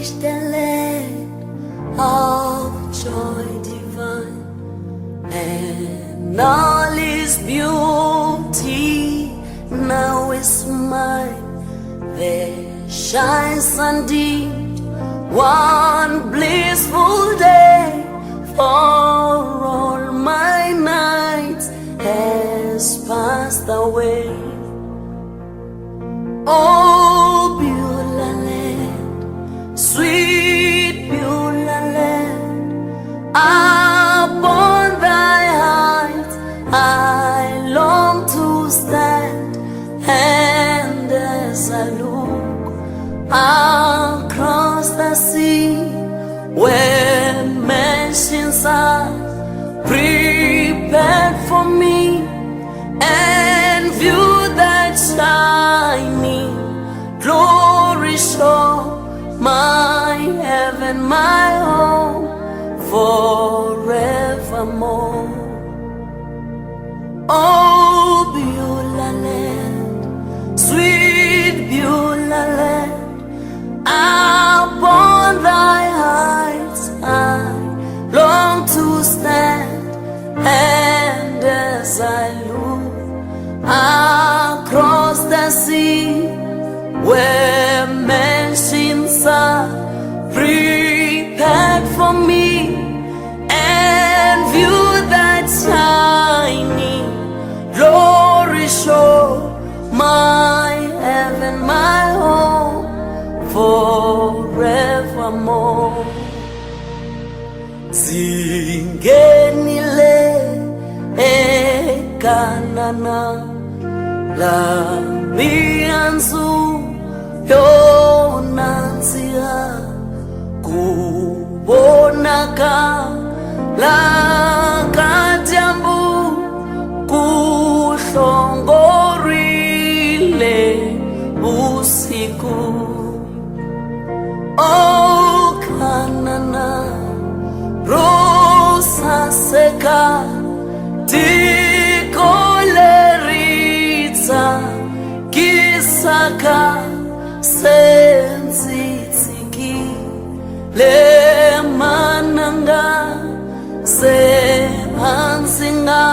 reached the land of joy divine, and all His beauty now is mine. There shines undeemed one blissful day, for all my nights has passed away. Oh, Beulah land, sweet Beulah land, upon thy heights I long to stand, and as I look across the sea, where mansions are prepared for me, and view that shining glory shore, my heaven, my home forevermore. Oh, Beulah land, sweet Beulah land, upon thy heights I long to stand, and as I look across the sea, where mansions are prepared for me, and view that shining glory shore, my heaven, my home forevermore. Zingenile ekanana la mianzu yonansia kubonaka la kajambu kuhlongorile usiku. Oh, kanana rosa seka tikoleritsa kisaka sensitsiki le mananga se hansinga